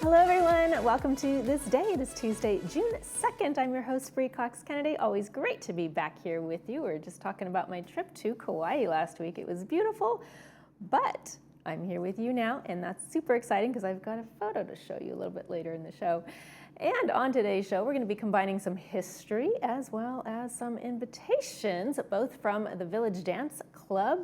Hello everyone, welcome to This Day. It is Tuesday, June 2nd. I'm your host, Bree Cox-Kennedy. Always great to be back here with you. We were just talking about my trip to Kauai last week. It was beautiful, but I'm here with you now, and that's super exciting because I've got a photo to show you a little bit later in the show. And on today's show, we're going to be combining some history as well as some invitations, both from the Village Dance Club,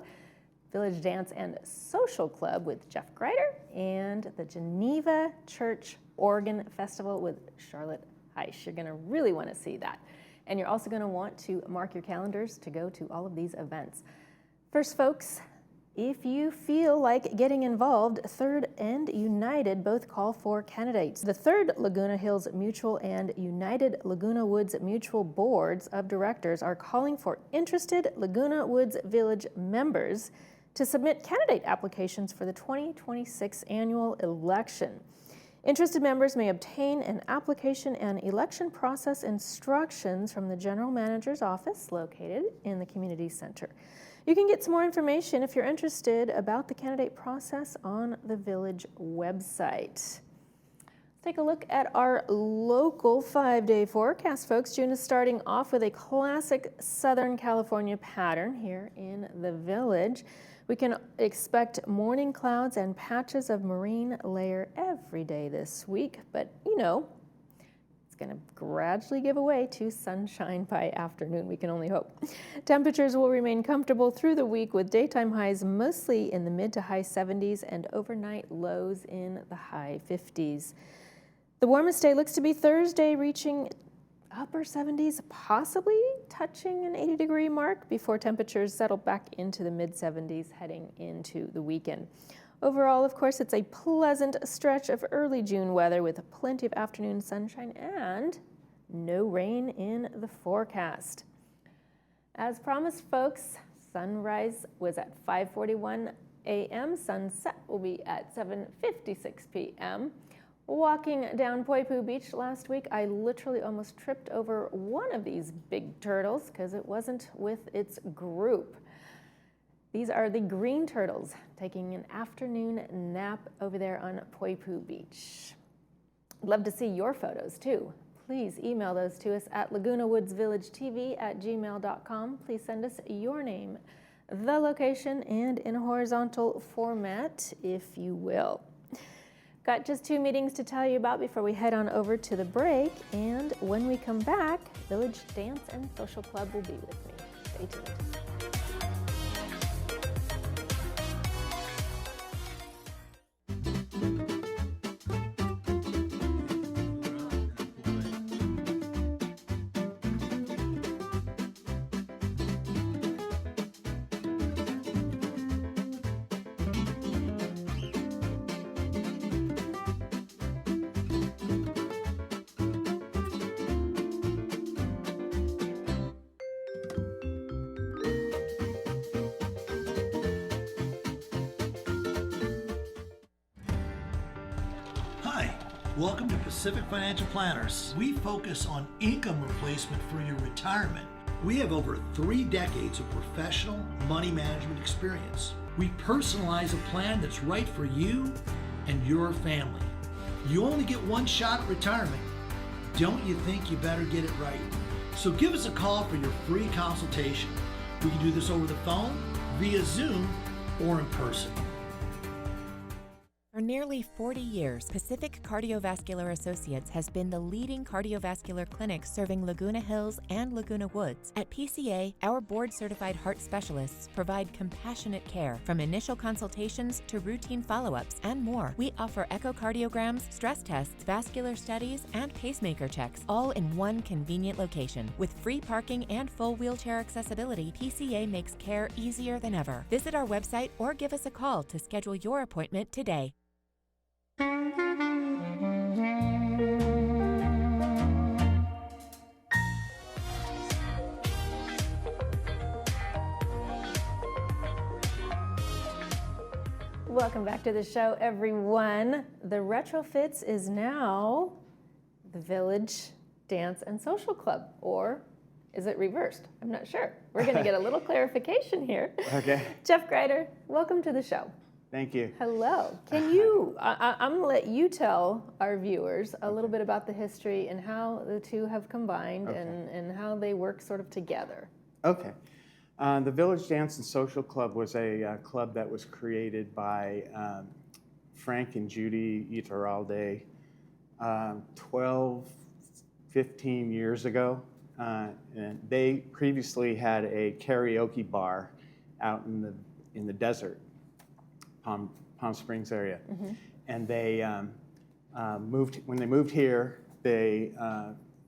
Village Dance and Social Club with Jeff Greider, and the Geneva Church Organ Festival with Charlotte Heisch. You're going to really want to see that. And you're also going to want to mark your calendars to go to all of these events. First, folks, if you feel like getting involved, Third and United both call for candidates. The Third Laguna Hills Mutual and United Laguna Woods Mutual Boards of Directors are calling for interested Laguna Woods Village members to submit candidate applications for the 2026 annual election. Interested members may obtain an application and election process instructions from the General Manager's office located in the Community Center. You can get some more information if you're interested about the candidate process on the Village website. Let's take a look at our local 5-day forecast, folks. June is starting off with a classic Southern California pattern here in the Village. We can expect morning clouds and patches of marine layer every day this week, but you know, it's going to gradually give away to sunshine by afternoon, we can only hope. Temperatures will remain comfortable through the week with daytime highs mostly in the mid to high 70s and overnight lows in the high 50s. The warmest day looks to be Thursday, reaching upper 70s, possibly touching an 80-degree mark before temperatures settle back into the mid-70s heading into the weekend. Overall, of course, it's a pleasant stretch of early June weather with plenty of afternoon sunshine and no rain in the forecast. As promised, folks, sunrise was at 5:41 a.m. Sunset will be at 7:56 p.m. Walking down Poipu Beach last week, I literally almost tripped over one of these big turtles because it wasn't with its group. These are the green turtles taking an afternoon nap over there on Poipu Beach. I'd love to see your photos too. Please email those to us at lagunawoodsvillagetv@gmail.com. Please send us your name, the location, and in a horizontal format, if you will. Got just 2 meetings to tell you about before we head on over to the break, and when we come back, Village Dance and Social Club will be with me. Stay tuned. Welcome to Pacific Financial Planners. We focus on income replacement for your retirement. We have over 3 decades of professional money management experience. We personalize a plan that's right for you and your family. You only get one shot at retirement. Don't you think you better get it right? So give us a call for your free consultation. We can do this over the phone, via Zoom, or in person. For nearly 40 years, Pacific Cardiovascular Associates has been the leading cardiovascular clinic serving Laguna Hills and Laguna Woods. At PCA, our board-certified heart specialists provide compassionate care from initial consultations to routine follow-ups and more. We offer echocardiograms, stress tests, vascular studies, and pacemaker checks, all in one convenient location. With free parking and full wheelchair accessibility, PCA makes care easier than ever. Visit our website or give us a call to schedule your appointment today. Welcome back to the show, everyone. The Retrofits is now the Village Dance and Social Club, or is it reversed? I'm not sure. We're going to get a little clarification here. Okay. Jeff Greider, welcome to the show. Thank you. Hello. Can you, I'm going to let you tell our viewers a little bit about the history and how the two have combined and how they work sort of together. Okay. The Village Dance and Social Club was a club that was created by Frank and Judy Iturralde 12, 15 years ago. And they previously had a karaoke bar out in the desert, Palm Springs area. Mm-hmm. And they when they moved here, they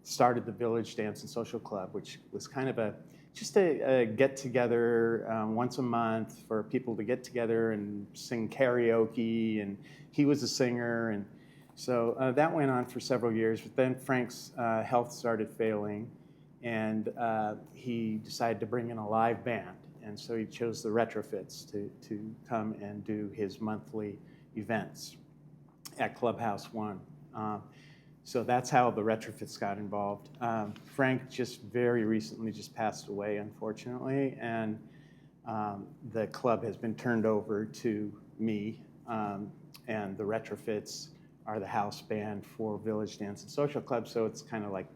started the Village Dance and Social Club, which was kind of just a get together once a month for people to get together and sing karaoke, and he was a singer, and so that went on for several years. But then Frank's health started failing, and he decided to bring in a live band, and so he chose the Retrofits to come and do his monthly events at Clubhouse One. So that's how the Retrofits got involved. Frank just very recently just passed away, unfortunately, and the club has been turned over to me, and the Retrofits are the house band for Village Dance and Social Club, so it's kind of like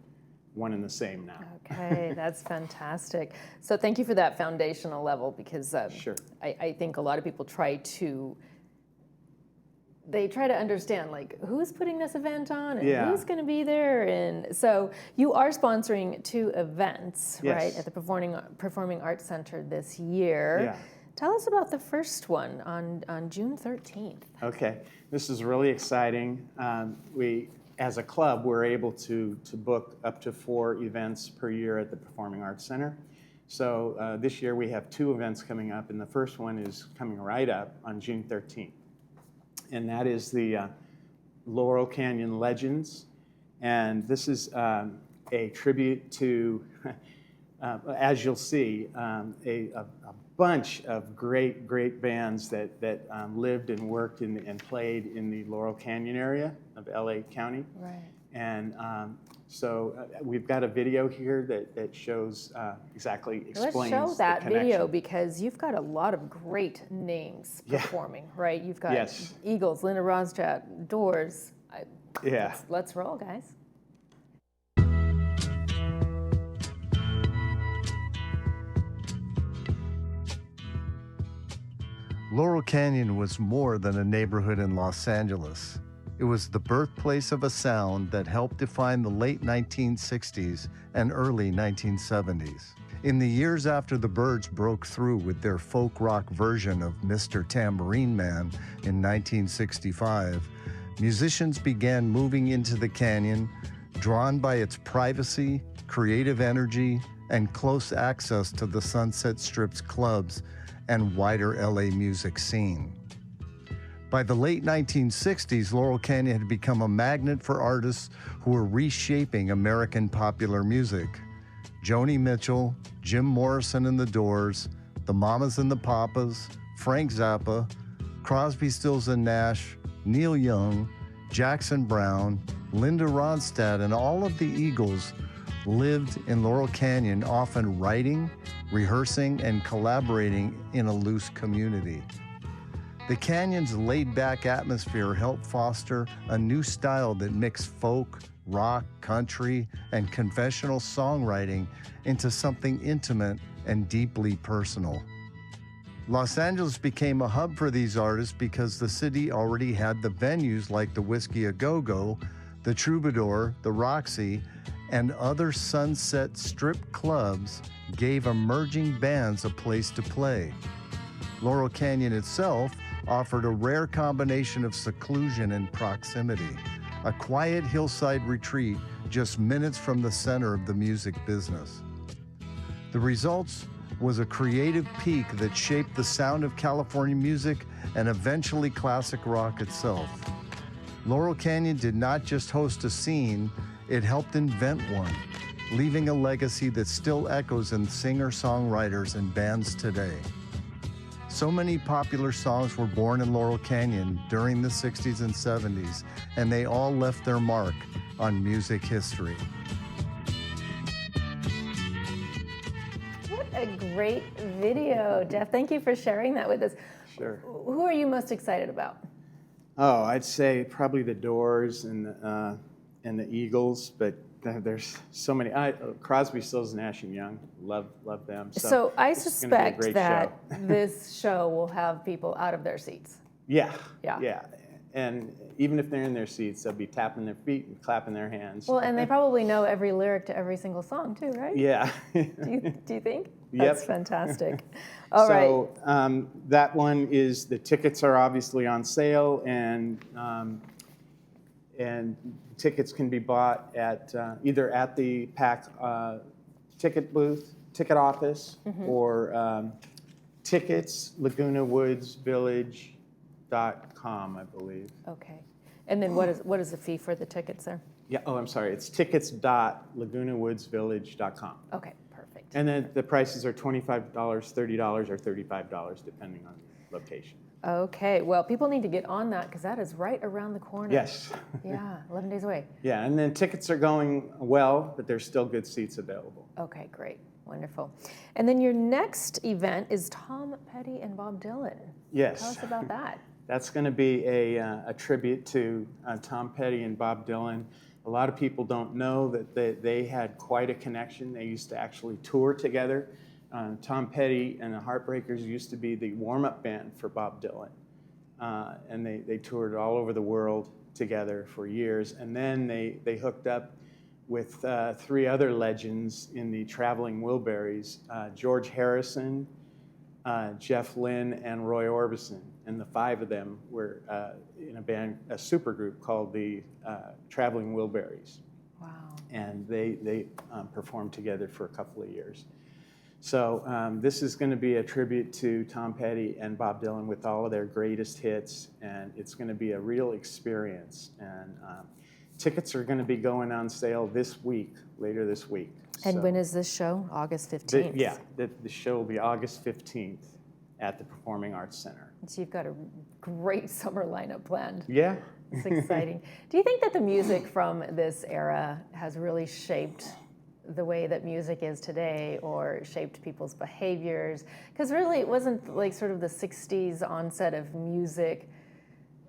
one and the same now. Okay, that's fantastic. So thank you for that foundational level, because Sure. I think a lot of people try to understand, like, who's putting this event on and who's going to be there. And so you are sponsoring 2 events, Yes. right, at the Performing Arts Center this year. Yeah. Tell us about the first one on June 13th. Okay, this is really exciting. We, as a club, we're able to book up to 4 events per year at the Performing Arts Center. So this year we have 2 events coming up, and the first one is coming right up on June 13th. And that is the Laurel Canyon Legends. And this is a tribute to, as you'll see, a bunch of great bands that lived and worked and played in the Laurel Canyon area of LA County. Right. And so we've got a video here that shows explains Let's show that the connection. video, because you've got a lot of great names performing, right? You've got Eagles, Linda Ronstadt, Doors. Let's roll, guys. Laurel Canyon was more than a neighborhood in Los Angeles. It was the birthplace of a sound that helped define the late 1960s and early 1970s. In the years after the Byrds broke through with their folk rock version of Mr. Tambourine Man in 1965, musicians began moving into the canyon, drawn by its privacy, creative energy, and close access to the Sunset Strip's clubs and wider LA music scene. By the late 1960s, Laurel Canyon had become a magnet for artists who were reshaping American popular music. Joni Mitchell, Jim Morrison and the Doors, the Mamas and the Papas, Frank Zappa, Crosby, Stills and Nash, Neil Young, Jackson Browne, Linda Ronstadt, and all of the Eagles lived in Laurel Canyon, often writing, rehearsing, and collaborating in a loose community. The canyon's laid-back atmosphere helped foster a new style that mixed folk, rock, country, and conventional songwriting into something intimate and deeply personal. Los Angeles became a hub for these artists because the city already had the venues like the Whiskey A Go-Go, the Troubadour, the Roxy, and other Sunset Strip clubs gave emerging bands a place to play. Laurel Canyon itself offered a rare combination of seclusion and proximity, a quiet hillside retreat just minutes from the center of the music business. The results was a creative peak that shaped the sound of California music and eventually classic rock itself. Laurel Canyon did not just host a scene, it helped invent one, leaving a legacy that still echoes in singer-songwriters and bands today. So many popular songs were born in Laurel Canyon during the 60s and 70s, and they all left their mark on music history. What a great video, Jeff. Thank you for sharing that with us. sure. Who are you most excited about? Oh, I'd say probably the Doors and the Eagles, but there's so many. Crosby, Stills, Nash and Young, love them. So I this is gonna be a suspect great that show. this show will have people out of their seats. Yeah. Yeah. And even if they're in their seats, they'll be tapping their feet and clapping their hands. Well, and they probably know every lyric to every single song too, right? Yeah. Do you think? Yep. That's fantastic. All right. So that one is, the tickets are obviously on sale, and tickets can be bought at either at the PAC ticket booth, ticket office, or tickets, Laguna Woods Village.com, I believe. Okay. And then what is the fee for the tickets there? Yeah. Oh, I'm sorry. It's tickets.lagunawoodsvillage.com. Okay, perfect. And then the prices are $25, $30, or $35, depending on location. Okay, well, people need to get on that because that is right around the corner. Yes. Yeah, 11 days away. Yeah, and then tickets are going well, but there's still good seats available. Okay, great. Wonderful. And then your next event is Tom Petty and Bob Dylan. Yes. Tell us about that. That's going to be a tribute to Tom Petty and Bob Dylan. A lot of people don't know that they had quite a connection. They used to actually tour together. Tom Petty and the Heartbreakers used to be the warm-up band for Bob Dylan. And they toured all over the world together for years. And then they hooked up with three other legends in the Traveling Wilburys, George Harrison, Jeff Lynne, and Roy Orbison. And the five of them were in a band, a supergroup called the Traveling Wilburys. Wow. And they performed together for a couple of years. So this is going to be a tribute to Tom Petty and Bob Dylan with all of their greatest hits, and it's going to be a real experience. And tickets are going to be going on sale this week, later this week. And So when is this show? August 15th? the show will be August 15th at the Performing Arts Center. So you've got a great summer lineup planned. Yeah. It's exciting. Do you think that the music from this era has really shaped the way that music is today, or shaped people's behaviors? Because really it wasn't like sort of the 60s onset of music.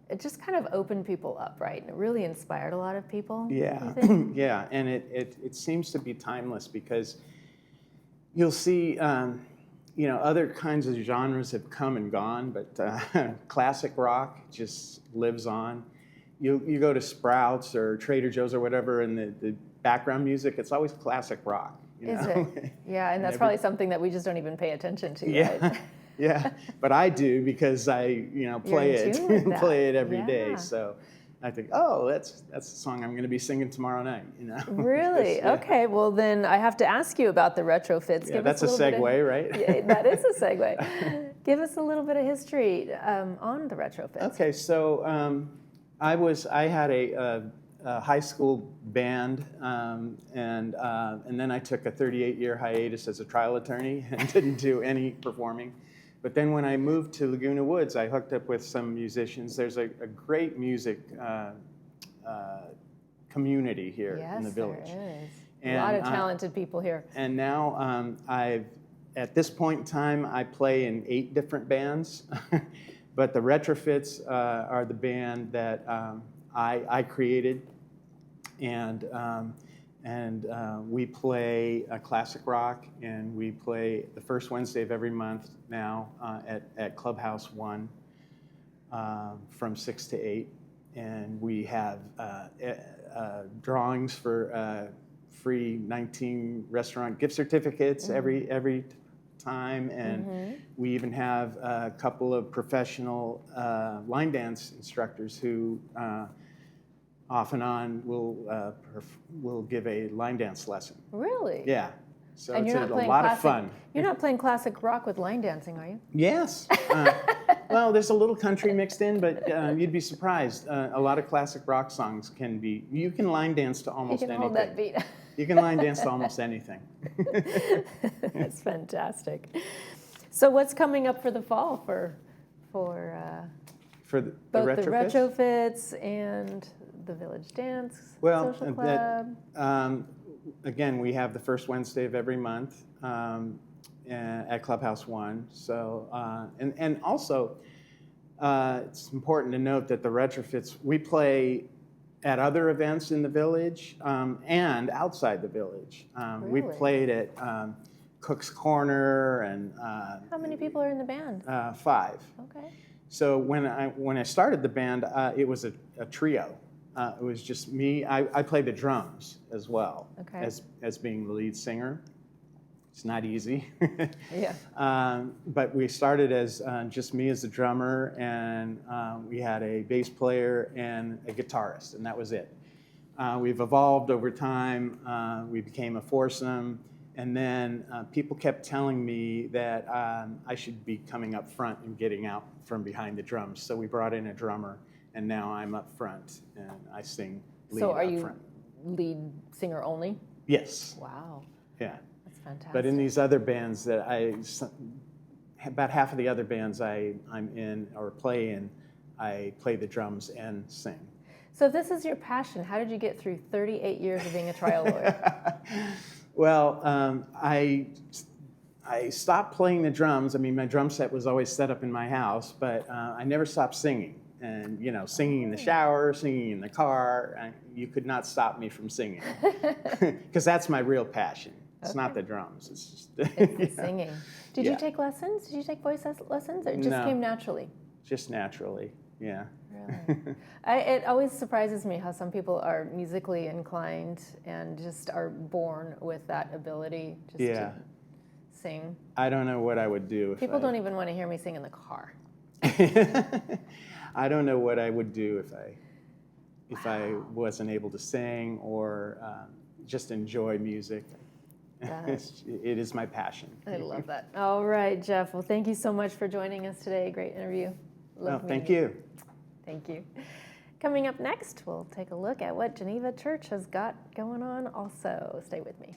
It just kind of opened people up, right? And it really inspired a lot of people. Yeah, you think? yeah, and it seems to be timeless, because you'll see, other kinds of genres have come and gone, but classic rock just lives on. You go to Sprouts or Trader Joe's or whatever, and the background music, it's always classic rock. Is it? Yeah, and that's probably something that we just don't even pay attention to. Yeah. Right? Yeah, but I do, because I play in tune with that. play it every day. Yeah. So I think, oh, that's the song I'm going to be singing tomorrow night. Really? Yeah. Okay. Well, then I have to ask you about the retrofits. Yeah, Give that's a us little segue, right? Yeah, that is a segue. Give us a little bit of history on the retrofits. Okay, so I had a high school band, and then I took a 38-year hiatus as a trial attorney and didn't do any performing. But then when I moved to Laguna Woods, I hooked up with some musicians. There's a great music community here in the village. Yes, there is. And, a lot of talented people here. And now at this point in time, I play in 8 different bands. But the Retrofits are the band that I created, and we play classic rock, and we play the first Wednesday of every month now at Clubhouse 1 from 6 to 8, and we have drawings for free 19 restaurant gift certificates every time, and we even have a couple of professional line dance instructors who off and on will give a line dance lesson. Really? Yeah. So And it's you're a not playing lot classic, of fun. You're not playing classic rock with line dancing, are you? Yes. Well, there's a little country mixed in, but you'd be surprised. A lot of classic rock songs you can line dance to almost You can anything. hold that beat. You can line dance to almost anything. That's fantastic. So what's coming up for the fall for For the both retrofits? the retrofits and the Village Dance Social Club? Again, we have the first Wednesday of every month at Clubhouse 1. So, and also, It's important to note that the retrofits, we play at other events in the village and outside the village. Really? We played at Cook's Corner and How many people are in the band? 5. Okay. So when I started the band, it was a trio. It was just me. I played the drums as well, Okay. as being the lead singer. It's not easy. Yeah. But we started as just me as the drummer, and we had a bass player and a guitarist, and that was it. We've evolved over time. We became a foursome, and then people kept telling me that I should be coming up front and getting out from behind the drums. So we brought in a drummer, and now I'm up front, and I sing lead So are up you front. lead singer only? Yes. Wow. Yeah. That's fantastic. But in these other bands that about half of the other bands I'm in or play in, I play the drums and sing. So if this is your passion, how did you get through 38 years of being a trial lawyer? Well, I stopped playing the drums. I mean, my drum set was always set up in my house, but I never stopped singing. And, singing in the shower, singing in the car, you could not stop me from singing. Because that's my real passion. It's not the drums. It's just It's the singing. Did you Yeah. take lessons? Did you take voice lessons, or it just No. came naturally? just naturally, yeah. Really? It always surprises me how some people are musically inclined and just are born with that ability just Yeah. to sing. I don't know what I would do if People don't even want to hear me sing in the car. I don't know what I would do if I wasn't able to sing or just enjoy music. It is my passion. I love that. All right, Jeff. Well, thank you so much for joining us today. Great interview. Love Thank meeting you. Thank you. Coming up next, we'll take a look at what Geneva Church has got going on also. Stay with me.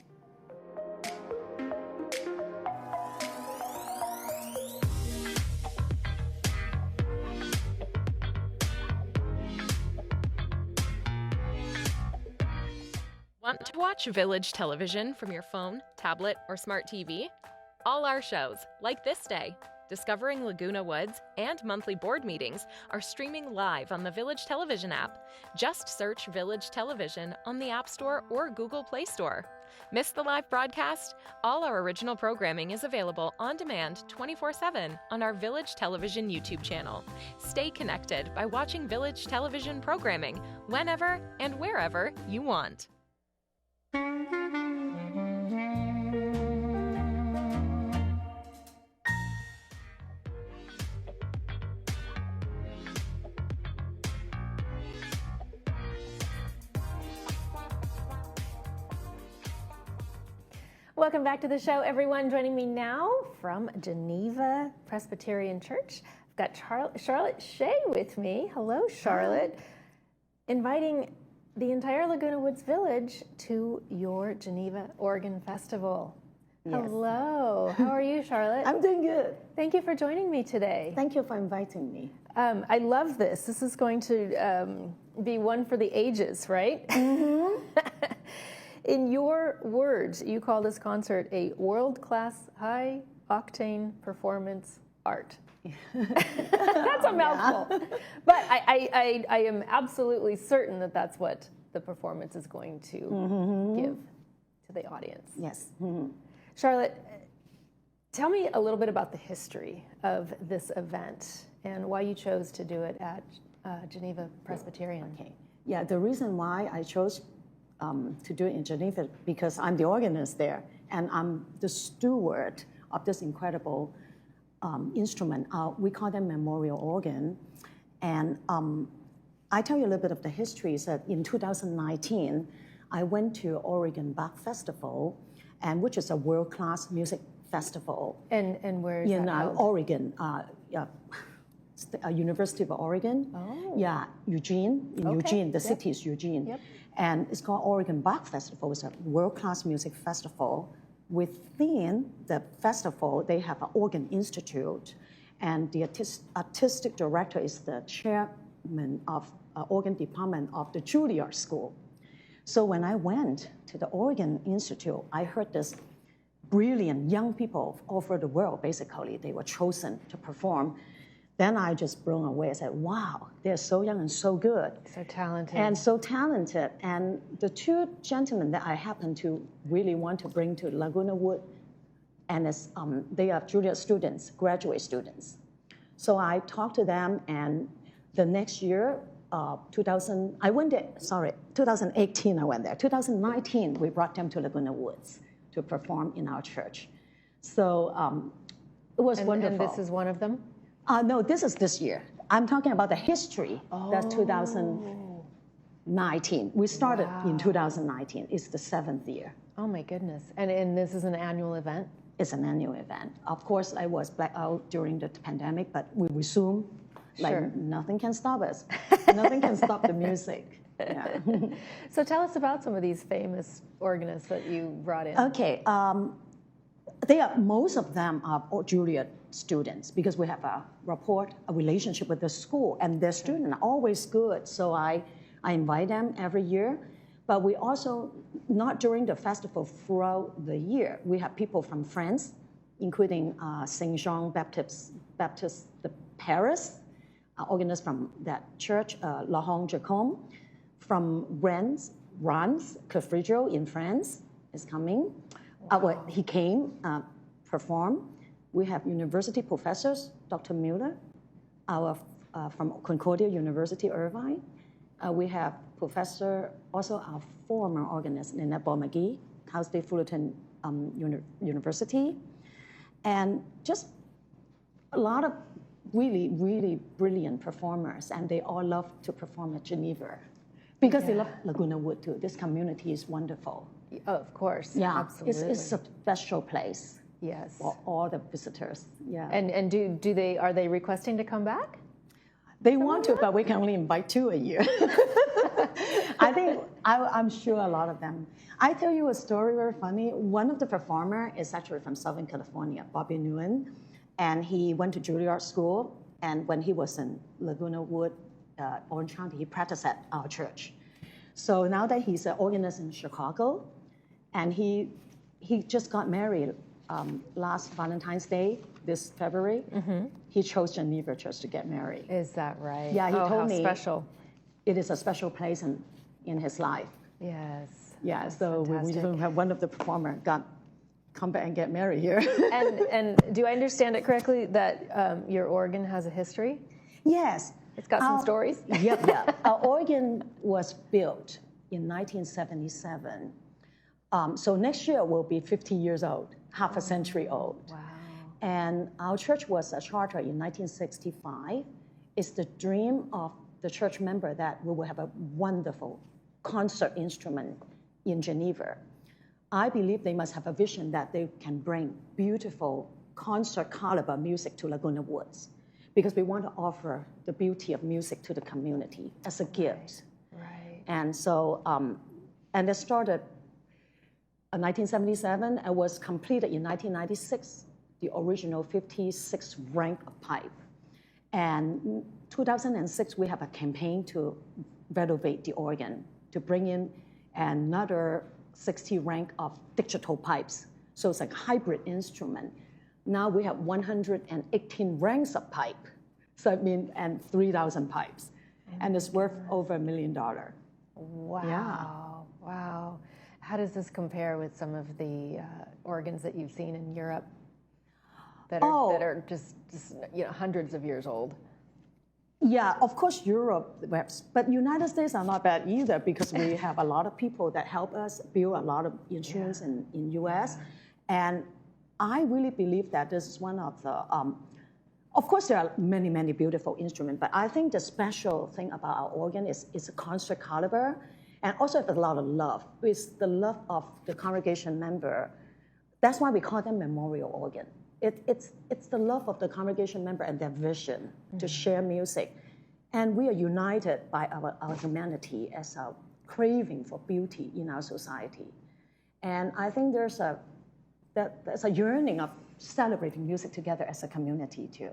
Want to watch Village television from your phone, tablet, or smart TV? All our shows, like ThisDay, Discovering Laguna Woods, and monthly board meetings are streaming live on the Village Television app. Just search Village Television on the App Store or Google Play Store. Miss the live broadcast? All our original programming is available on demand 24/7 on our Village Television YouTube channel. Stay connected by watching Village Television programming whenever and wherever you want. Welcome back to the show, everyone. Joining me now from Geneva Presbyterian Church, I've got Charlotte Shea with me. Hello, Charlotte. Inviting the entire Laguna Woods Village to your Geneva Organ Festival. Yes. Hello. How are you, Charlotte? I'm doing good. Thank you for joining me today. Thank you for inviting me. I love this. This is going to be one for the ages, right? Mm-hmm. In your words, you call this concert a world-class, high-octane performance art. That's a mouthful. But I am absolutely certain that that's what the performance is going to give to the audience. Yes. Mm-hmm. Charlotte, tell me a little bit about the history of this event and why you chose to do it at Geneva Presbyterian. Okay. Yeah, the reason why I chose to do it in Geneva because I'm the organist there and I'm the steward of this incredible instrument. We call them memorial organ. And I tell you a little bit of the history is that in 2019, I went to Oregon Bach Festival, and which is a world-class music festival. And where is that In held? Oregon, University of Oregon. Oh. Yeah, Eugene. In Okay. Eugene, the Yep. city is Eugene. Yep. And it's called Oregon Bach Festival. It's a world-class music festival. Within the festival, they have an organ institute, and the artistic director is the chairman of organ department of the Juilliard School. So when I went to the Organ Institute, I heard this brilliant young people all over the world, basically, they were chosen to perform, then I just blown away. I said, wow, they're so young and so good. So talented. And so talented. And the two gentlemen that I happen to really want to bring to Laguna Woods, and they are Juilliard students, graduate students. So I talked to them, and the next year, 2018 I went there. 2019, we brought them to Laguna Woods to perform in our church. So it was wonderful. And this is one of them? No, this is this year. I'm talking about the history. That's 2019. We started in 2019. It's the 7th year. Oh my goodness. And this is an annual event? It's an annual event. Of course, I was blacked out during the pandemic, but we resume. Like nothing can stop us. Nothing can stop the music. Yeah. So tell us about some of these famous organists that you brought in. Okay. Most of them are Juilliard students because we have a relationship with the school, and their students are always good. So I invite them every year. But we also, not during the festival, throughout the year, we have people from France, including Saint Jean Baptist de Paris, organist from that church, Laurent Jacome, from Reims Cathedral in France is coming. He came, perform. We have university professors, Dr. Mueller, from Concordia University, Irvine. We have professor, also our former organist, Lynette Ball-McGee, Cal State Fullerton University. And just a lot of really, really brilliant performers, and they all love to perform at Geneva because they love Laguna Woods too. This community is wonderful. Oh, of course. Yeah, absolutely. It's a special place. Yes. For all the visitors. Yeah. And are they requesting to come back? They want to, but we can only invite 2 a year. I'm sure a lot of them. I tell you a story very funny. One of the performer is actually from Southern California, Bobby Nguyen, and he went to Juilliard school. And when he was in Laguna Woods, Orange County, he practiced at our church. So now that he's an organist in Chicago, and he just got married last Valentine's Day, this February. Mm-hmm. He chose Geneva Church to get married. Is that right? Yeah, he told me. Special. It is a special place in his life. Yes. Yeah, That's so fantastic. we have one of the performers come back and get married here. And do I understand it correctly that your organ has a history? Yes. It's got some stories? Yep. Our organ was built in 1977. So next year will be 50 years old, half a century old. Wow. And our church was chartered in 1965. It's the dream of the church member that we will have a wonderful concert instrument in Geneva. I believe they must have a vision that they can bring beautiful concert caliber music to Laguna Woods, because we want to offer the beauty of music to the community as a gift. Right. And so, and it started in 1977 and was completed in 1996, the original 56 rank of pipe. And 2006, we have a campaign to renovate the organ, to bring in another 60 rank of digital pipes. So it's like a hybrid instrument. Now we have 118 ranks of pipe. So I mean, and 3,000 pipes. And it's worth over $1 million. Wow. Yeah. Wow. How does this compare with some of the organs that you've seen in Europe that are just hundreds of years old? Yeah, of course Europe, but United States are not bad either, because we have a lot of people that help us build a lot of instruments in US. And I really believe that this is one of the, of course there are many, many beautiful instruments, but I think the special thing about our organ is a concert caliber, and also a lot of love. It's the love of the congregation member. That's why we call them memorial organ. It's the love of the congregation member and their vision to share music. And we are united by our humanity as a craving for beauty in our society. And I think there's a yearning of celebrating music together as a community too.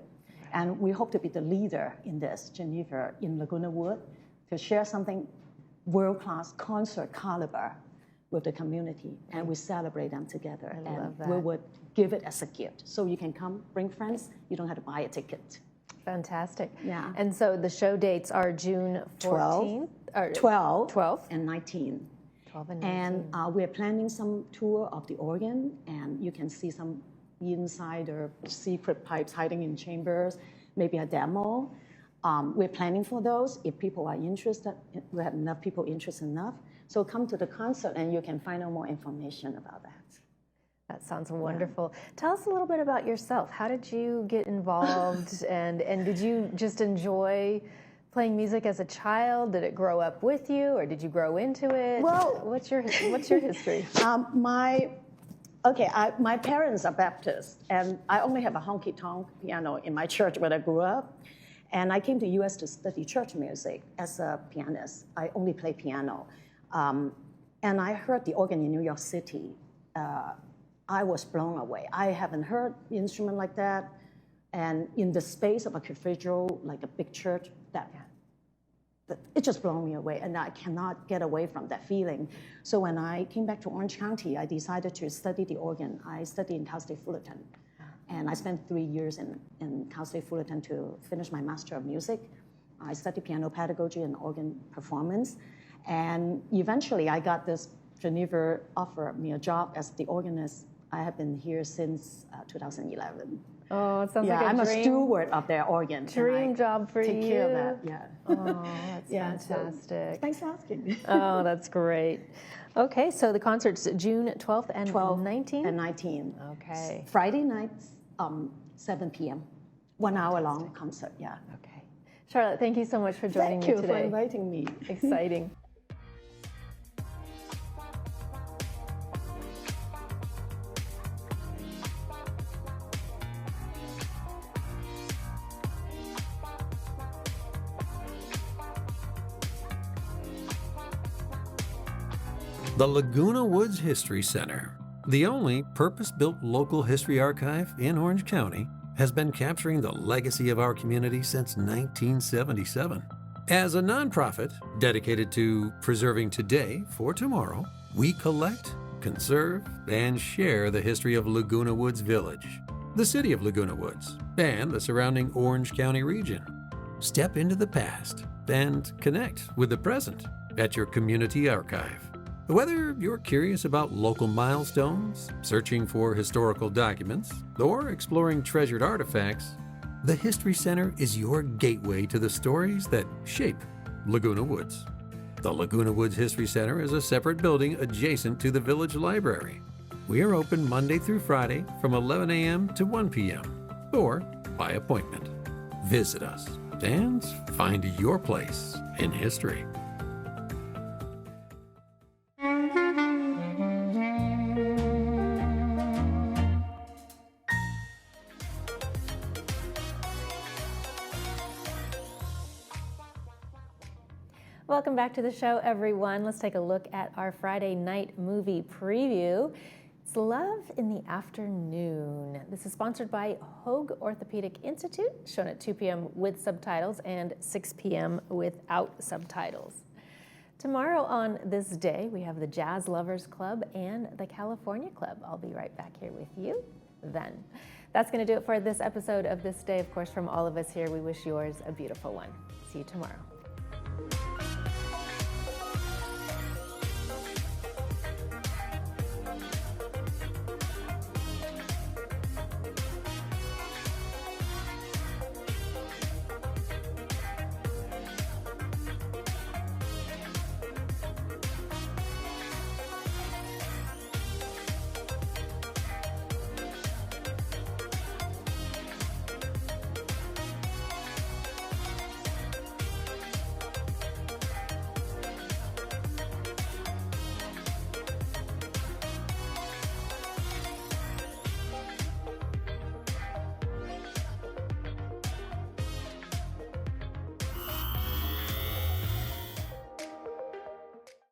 And we hope to be the leader in this, Geneva, in Laguna Woods, to share something world-class concert caliber with the community, and we celebrate them together. I love that. We would give it as a gift. So you can come, bring friends, you don't have to buy a ticket. Fantastic. Yeah. And so the show dates are June 14th? 12 and 19. 12 and 19. And we're planning some tour of the organ, and you can see some insider secret pipes hiding in chambers, maybe a demo. We're planning for those. If people are interested, we have enough people interested enough. So come to the concert and you can find out more information about that. That sounds wonderful. Tell us a little bit about yourself. How did you get involved and did you just enjoy playing music as a child? Did it grow up with you or did you grow into it? Well, what's your history? My parents are Baptist, and I only have a honky-tonk piano in my church where I grew up. And I came to U.S. to study church music as a pianist. I only play piano. And I heard the organ in New York City. I was blown away. I haven't heard the instrument like that. And in the space of a cathedral, like a big church, it just blew me away. And I cannot get away from that feeling. So when I came back to Orange County, I decided to study the organ. I studied in Cal State Fullerton. And I spent 3 years in Cal State Fullerton to finish my Master of Music. I studied piano pedagogy and organ performance. And eventually I got this, Geneva offered me a job as the organist. I have been here since 2011. Oh, it sounds like I'm a a dream. steward of their organ. Dream job for you. Take care of that, yeah. Oh, that's fantastic. So, thanks for asking. Oh, that's great. Okay, so the concert's June 12th and 19th? And 19. Okay. Friday nights, 7 p.m. 1 hour long concert, yeah. Okay. Charlotte, thank you so much for joining me today. Thank you for inviting me. Exciting. The Laguna Woods History Center, the only purpose-built local history archive in Orange County, has been capturing the legacy of our community since 1977. As a nonprofit dedicated to preserving today for tomorrow, we collect, conserve, and share the history of Laguna Woods Village, the city of Laguna Woods, and the surrounding Orange County region. Step into the past and connect with the present at your community archive. Whether you're curious about local milestones, searching for historical documents, or exploring treasured artifacts, the History Center is your gateway to the stories that shape Laguna Woods. The Laguna Woods History Center is a separate building adjacent to the Village Library. We are open Monday through Friday from 11 a.m. to 1 p.m. or by appointment. Visit us and find your place in history. Welcome back to the show, everyone. Let's take a look at our Friday night movie preview. It's Love in the Afternoon. This is sponsored by Hoag Orthopedic Institute, shown at 2 p.m. with subtitles and 6 p.m. without subtitles. Tomorrow on This Day, we have the Jazz Lovers Club and the California Club. I'll be right back here with you then. That's going to do it for this episode of This Day. Of course, from all of us here, we wish yours a beautiful one. See you tomorrow.